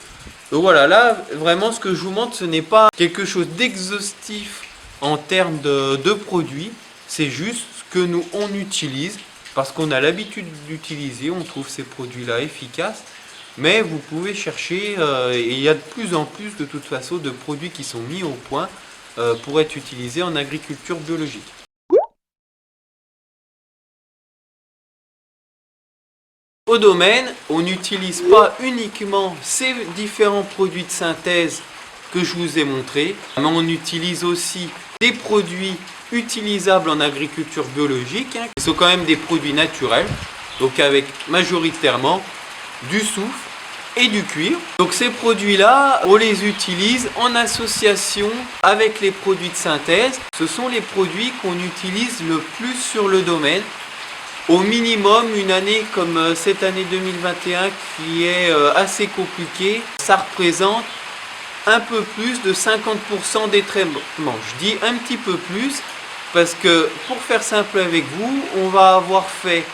[SPEAKER 1] Donc voilà, là vraiment ce que je vous montre, ce n'est pas quelque chose d'exhaustif en termes de produits. C'est juste ce que nous on utilise parce qu'on a l'habitude d'utiliser. On trouve ces produits-là efficaces. Mais vous pouvez chercher, et il y a de plus en plus de toute façon de produits qui sont mis au point pour être utilisés en agriculture biologique. Au domaine, on n'utilise pas uniquement ces différents produits de synthèse que je vous ai montrés, mais on utilise aussi des produits utilisables en agriculture biologique, qui sont quand même des produits naturels, donc avec majoritairement du soufre et du cuivre. Donc ces produits-là, on les utilise en association avec les produits de synthèse. Ce sont les produits qu'on utilise le plus sur le domaine. Au minimum, une année comme cette année 2021 qui est assez compliquée, ça représente un peu plus de 50% des traitements. Je dis un petit peu plus parce que pour faire simple avec vous, on va avoir fait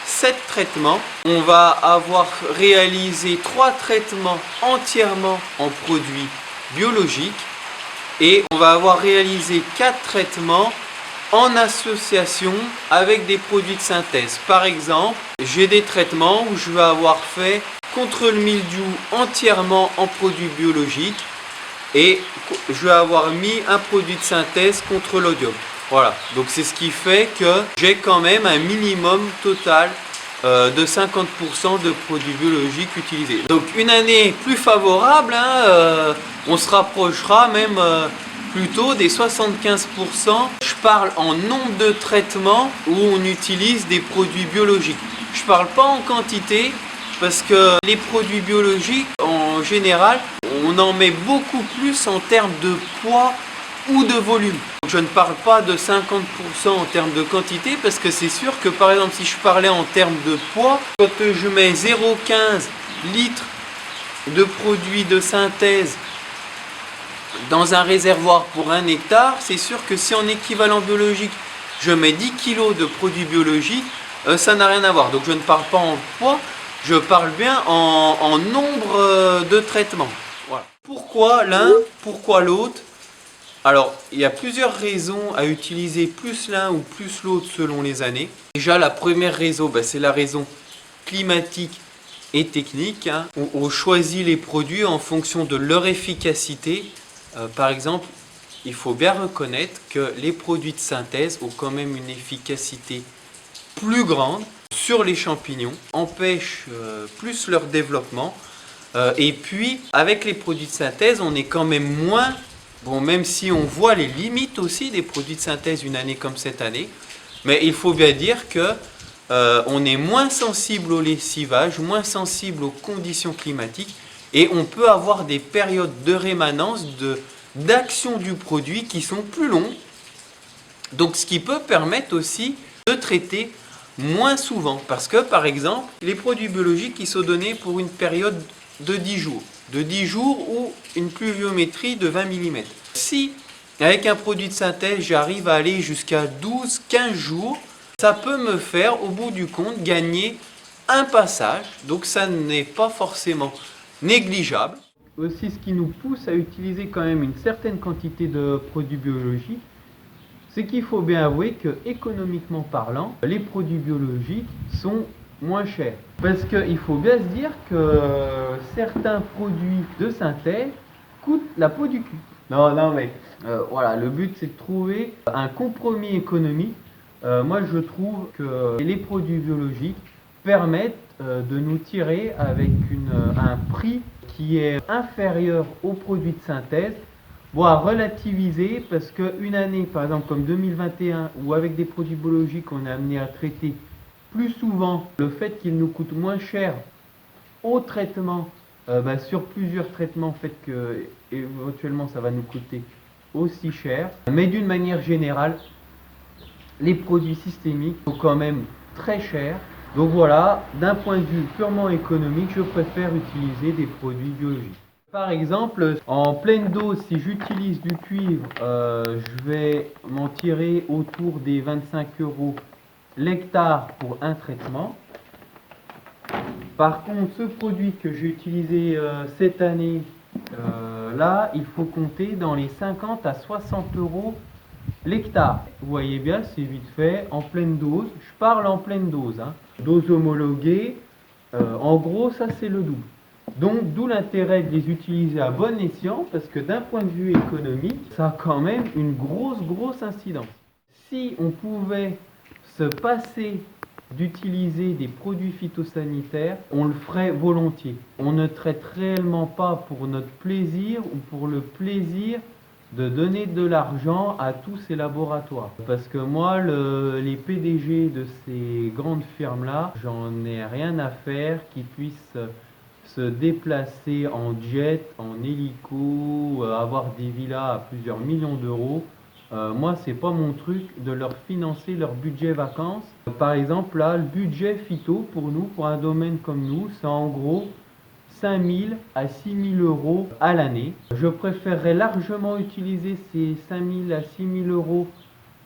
[SPEAKER 1] 7 traitements. On va avoir réalisé 3 traitements entièrement en produits biologiques et on va avoir réalisé 4 traitements en association avec des produits de synthèse. Par exemple, j'ai des traitements où je vais avoir fait contre le mildiou entièrement en produits biologiques et je vais avoir mis un produit de synthèse contre l'oïdium. Voilà, donc c'est ce qui fait que j'ai quand même un minimum total de 50% de produits biologiques utilisés. Donc une année plus favorable, on se rapprochera même plutôt des 75%. Je parle en nombre de traitements où on utilise des produits biologiques. Je ne parle pas en quantité parce que les produits biologiques en général, on en met beaucoup plus en termes de poids ou de volume. Je ne parle pas de 50% en termes de quantité parce que c'est sûr que par exemple si je parlais en termes de poids, quand je mets 0,15 litres de produits de synthèse dans un réservoir pour 1 hectare, c'est sûr que si en équivalent biologique je mets 10 kg de produits biologiques, ça n'a rien à voir. Donc je ne parle pas en poids, je parle bien en nombre de traitements. Voilà. Pourquoi l'un, pourquoi l'autre? Alors, il y a plusieurs raisons à utiliser plus l'un ou plus l'autre selon les années. Déjà, la première raison, c'est la raison climatique et technique. On choisit les produits en fonction de leur efficacité. Par exemple, il faut bien reconnaître que les produits de synthèse ont quand même une efficacité plus grande sur les champignons, empêchent plus leur développement. Et puis, avec les produits de synthèse, on est quand même moins... Bon, même si on voit les limites aussi des produits de synthèse une année comme cette année, mais il faut bien dire que on est moins sensible au lessivage, moins sensible aux conditions climatiques et on peut avoir des périodes de rémanence, d'action du produit qui sont plus longues. Donc ce qui peut permettre aussi de traiter moins souvent. Parce que par exemple, les produits biologiques ils sont donnés pour une période de 10 jours. De 10 jours ou une pluviométrie de 20 mm. Si avec un produit de synthèse j'arrive à aller jusqu'à 12-15 jours, ça peut me faire au bout du compte gagner un passage. Donc ça n'est pas forcément négligeable. Aussi ce qui nous pousse à utiliser quand même une certaine quantité de produits biologiques, c'est qu'il faut bien avouer que économiquement parlant, les produits biologiques sont moins cher. Parce qu'il faut bien se dire que certains produits de synthèse coûtent la peau du cul. Non mais voilà, le but c'est de trouver un compromis économique. Moi je trouve que les produits biologiques permettent de nous tirer avec un prix qui est inférieur aux produits de synthèse. Bon, à relativiser parce qu'une année par exemple comme 2021 où avec des produits biologiques on est amené à traiter plus souvent, le fait qu'il nous coûte moins cher au traitement sur plusieurs traitements, fait que éventuellement ça va nous coûter aussi cher. Mais d'une manière générale, les produits systémiques sont quand même très chers. Donc voilà, d'un point de vue purement économique, je préfère utiliser des produits biologiques. Par exemple, en pleine dose, si j'utilise du cuivre, je vais m'en tirer autour des 25 € l'hectare pour un traitement. Par contre, ce produit que j'ai utilisé cette année, là, il faut compter dans les 50 à 60 € l'hectare. Vous voyez bien, c'est vite fait, en pleine dose. Je parle en pleine dose, hein. Dose homologuée, en gros, ça c'est le double. Donc, d'où l'intérêt de les utiliser à bon escient, parce que d'un point de vue économique, ça a quand même une grosse incidence. Si on pouvait se passer d'utiliser des produits phytosanitaires, on le ferait volontiers. On ne traite réellement pas pour notre plaisir ou pour le plaisir de donner de l'argent à tous ces laboratoires. Parce que moi, les PDG de ces grandes firmes-là, j'en ai rien à faire qu'ils puissent se déplacer en jet, en hélico, avoir des villas à plusieurs millions d'euros. Moi, c'est pas mon truc de leur financer leur budget vacances. Par exemple, là, le budget phyto pour nous, pour un domaine comme nous, c'est en gros 5 000 à 6 000 € à l'année. Je préférerais largement utiliser ces 5 000 à 6 000 €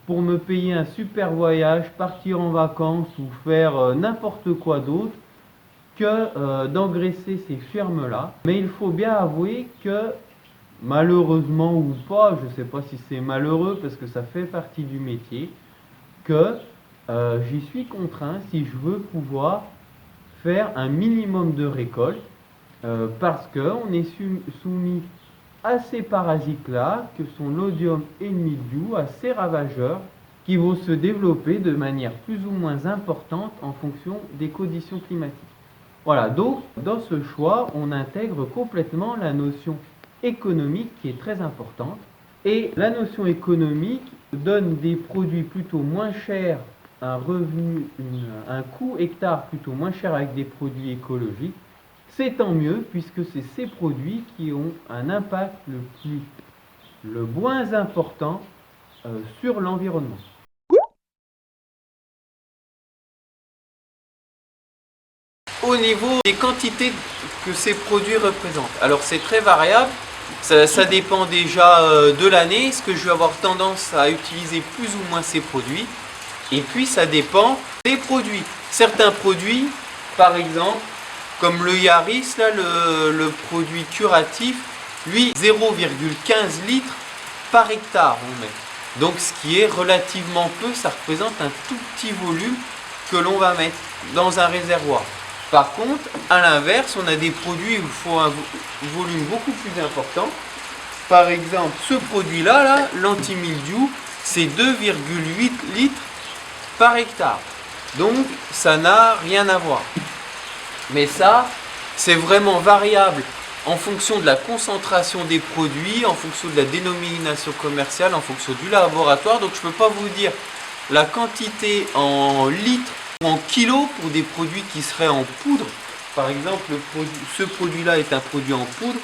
[SPEAKER 1] pour me payer un super voyage, partir en vacances ou faire n'importe quoi d'autre que d'engraisser ces firmes-là. Mais il faut bien avouer que, malheureusement ou pas, je ne sais pas si c'est malheureux parce que ça fait partie du métier, que j'y suis contraint si je veux pouvoir faire un minimum de récolte. Parce qu'on est soumis à ces parasites-là, que sont l'odium et le mildiou, à ces ravageurs, qui vont se développer de manière plus ou moins importante en fonction des conditions climatiques. Voilà, donc dans ce choix, on intègre complètement la notion économique qui est très importante. Et la notion économique donne des produits plutôt moins chers, un revenu, un coût hectare plutôt moins cher avec des produits écologiques. C'est tant mieux puisque c'est ces produits qui ont un impact le moins important sur l'environnement. Au niveau des quantités que ces produits représentent, alors c'est très variable, ça dépend déjà de l'année, est-ce que je vais avoir tendance à utiliser plus ou moins ces produits, et puis ça dépend des produits. Certains produits, par exemple, comme le Yaris, là, le produit curatif, lui, 0,15 litres par hectare on met. Donc ce qui est relativement peu, ça représente un tout petit volume que l'on va mettre dans un réservoir. Par contre, à l'inverse, on a des produits où il faut un volume beaucoup plus important. Par exemple, ce produit-là, là, l'anti-mildiou, c'est 2,8 litres par hectare. Donc, ça n'a rien à voir. Mais ça, c'est vraiment variable en fonction de la concentration des produits, en fonction de la dénomination commerciale, en fonction du laboratoire. Donc, je ne peux pas vous dire la quantité en litres en kilos pour des produits qui seraient en poudre. Par exemple, ce produit-là est un produit en poudre.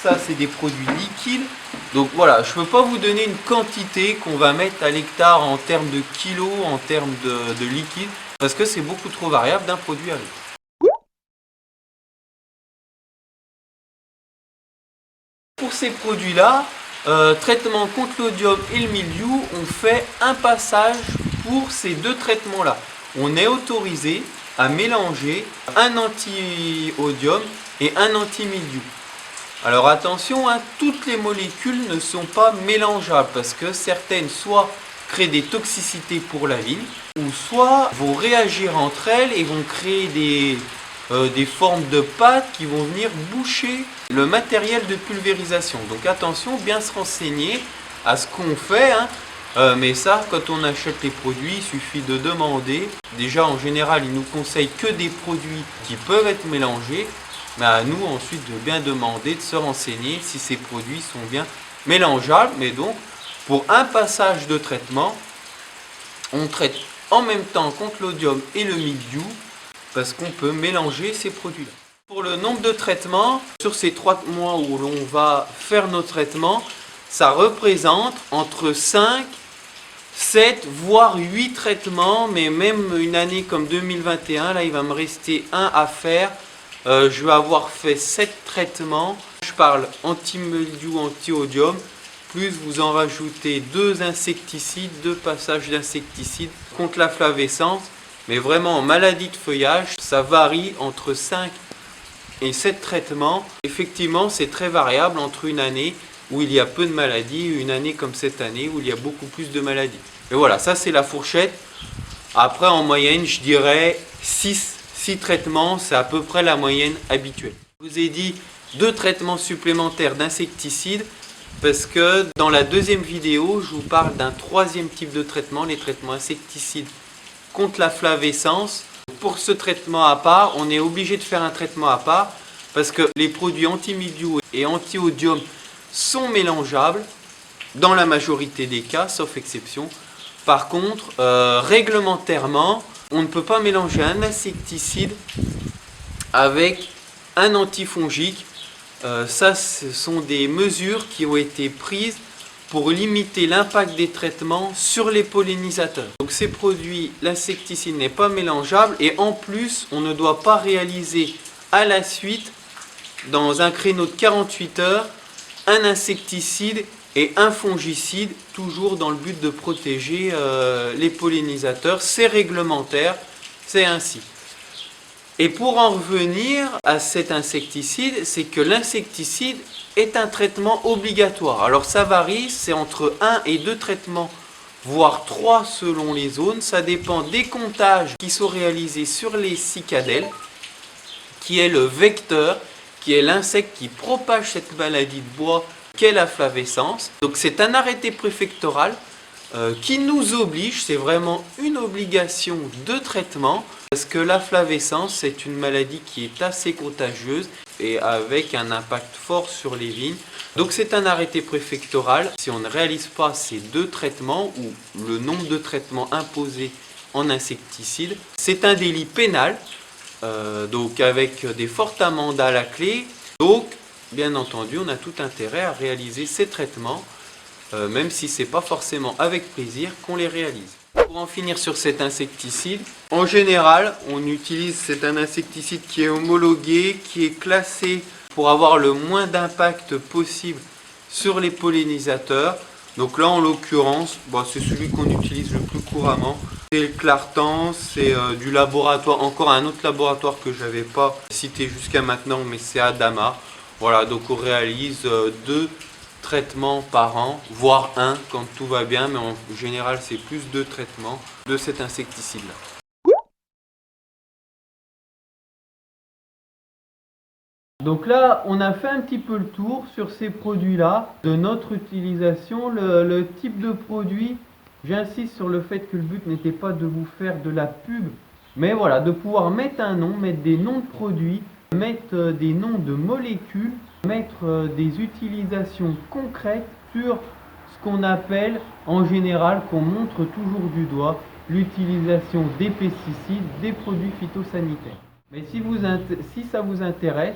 [SPEAKER 1] Ça, c'est des produits liquides. Donc voilà, je ne peux pas vous donner une quantité qu'on va mettre à l'hectare en termes de kilos, en termes de liquide, parce que c'est beaucoup trop variable d'un produit à l'autre. Pour ces produits-là, traitement contre l'odium et le mildiou, on fait un passage pour ces deux traitements-là. On est autorisé à mélanger un anti-odium et un anti-mildiou. Alors attention, hein, toutes les molécules ne sont pas mélangeables parce que certaines soit créent des toxicités pour la vigne ou soit vont réagir entre elles et vont créer des formes de pâte qui vont venir boucher le matériel de pulvérisation. Donc attention, bien se renseigner à ce qu'on fait, hein. Mais ça, quand on achète les produits, il suffit de demander. Déjà, en général, ils nous conseillent que des produits qui peuvent être mélangés. Mais à nous ensuite de bien demander, de se renseigner si ces produits sont bien mélangeables. Mais donc, pour un passage de traitement, on traite en même temps contre l'odium et le mildiou parce qu'on peut mélanger ces produits-là. Pour le nombre de traitements, sur ces 3 mois où l'on va faire nos traitements, ça représente entre 5, 7, voire 8 traitements, mais même une année comme 2021, là il va me rester un à faire. Je vais avoir fait 7 traitements. Je parle anti-mildiou, anti-odium, plus vous en rajoutez 2 insecticides, 2 passages d'insecticides contre la flavescence. Mais vraiment en maladie de feuillage, ça varie entre 5 et 7 traitements. Effectivement, c'est très variable entre une année où il y a peu de maladies et une année comme cette année où il y a beaucoup plus de maladies. Et voilà, ça c'est la fourchette. Après, en moyenne, je dirais 6 traitements, c'est à peu près la moyenne habituelle. Je vous ai dit 2 traitements supplémentaires d'insecticides parce que dans la deuxième vidéo, je vous parle d'un 3e type de traitement, les traitements insecticides contre la flavescence. Pour ce traitement à part, on est obligé de faire un traitement à part parce que les produits anti-mildiou et anti-odium sont mélangeables dans la majorité des cas, sauf exception. Par contre, réglementairement, on ne peut pas mélanger un insecticide avec un antifongique. Ça, ce sont des mesures qui ont été prises pour limiter l'impact des traitements sur les pollinisateurs. Donc ces produits, l'insecticide n'est pas mélangeable et en plus, on ne doit pas réaliser à la suite, dans un créneau de 48 heures, un insecticide et un fongicide, toujours dans le but de protéger les pollinisateurs. C'est réglementaire, c'est ainsi. Et pour en revenir à cet insecticide, c'est que l'insecticide est un traitement obligatoire. Alors ça varie, c'est entre 1 et 2 traitements, voire 3 selon les zones. Ça dépend des comptages qui sont réalisés sur les cicadelles, qui est le vecteur, qui est l'insecte qui propage cette maladie de bois qu'est la flavescence. Donc c'est un arrêté préfectoral qui nous oblige, c'est vraiment une obligation de traitement, parce que la flavescence c'est une maladie qui est assez contagieuse et avec un impact fort sur les vignes. Donc c'est un arrêté préfectoral. Si on ne réalise pas ces 2 traitements ou le nombre de traitements imposés en insecticide, c'est un délit pénal, donc avec des fortes amendes à la clé. Donc bien entendu, on a tout intérêt à réaliser ces traitements, même si ce n'est pas forcément avec plaisir qu'on les réalise. Pour en finir sur cet insecticide, en général, c'est un insecticide qui est homologué, qui est classé pour avoir le moins d'impact possible sur les pollinisateurs. Donc là, en l'occurrence, c'est celui qu'on utilise le plus couramment. C'est le Clartan, c'est du laboratoire, encore un autre laboratoire que je n'avais pas cité jusqu'à maintenant, mais c'est Adama. Voilà, donc on réalise 2 traitements par an, voire 1 quand tout va bien, mais en général c'est plus 2 traitements de cet insecticide-là. Donc là, on a fait un petit peu le tour sur ces produits-là, de notre utilisation, le type de produit. J'insiste sur le fait que le but n'était pas de vous faire de la pub, mais voilà, de pouvoir mettre un nom, mettre des noms de produits, mettre des noms de molécules, mettre des utilisations concrètes sur ce qu'on appelle en général, qu'on montre toujours du doigt, l'utilisation des pesticides, des produits phytosanitaires. Mais si ça vous intéresse,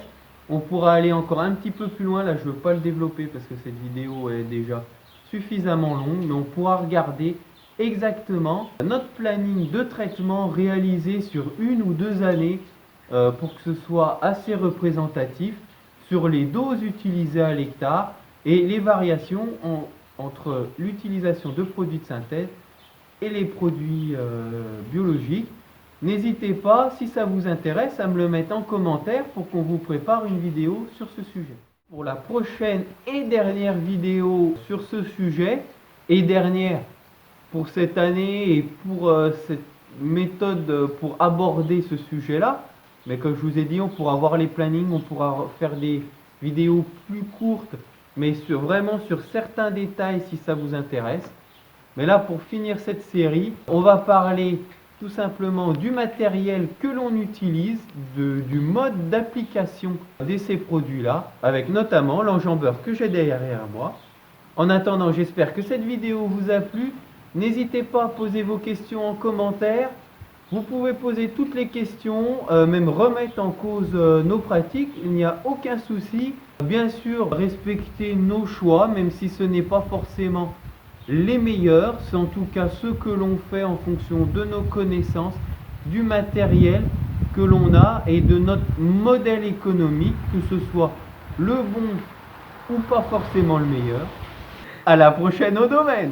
[SPEAKER 1] on pourra aller encore un petit peu plus loin. Là, je ne veux pas le développer parce que cette vidéo est déjà suffisamment longue, mais on pourra regarder exactement notre planning de traitement réalisé sur 1 ou 2 années pour que ce soit assez représentatif sur les doses utilisées à l'hectare et les variations entre l'utilisation de produits de synthèse et les produits biologiques. N'hésitez pas, si ça vous intéresse, à me le mettre en commentaire pour qu'on vous prépare une vidéo sur ce sujet. Pour la prochaine et dernière vidéo sur ce sujet, et dernière pour cette année et pour cette méthode pour aborder ce sujet-là, mais comme je vous ai dit, on pourra voir les plannings, on pourra faire des vidéos plus courtes, mais vraiment sur certains détails si ça vous intéresse. Mais là, pour finir cette série, on va parler tout simplement du matériel que l'on utilise, du mode d'application de ces produits-là, avec notamment l'enjambeur que j'ai derrière moi. En attendant, j'espère que cette vidéo vous a plu. N'hésitez pas à poser vos questions en commentaire. Vous pouvez poser toutes les questions, même remettre en cause nos pratiques, il n'y a aucun souci. Bien sûr, respecter nos choix, même si ce n'est pas forcément les meilleurs, c'est en tout cas ce que l'on fait en fonction de nos connaissances, du matériel que l'on a et de notre modèle économique, que ce soit le bon ou pas forcément le meilleur. À la prochaine au domaine!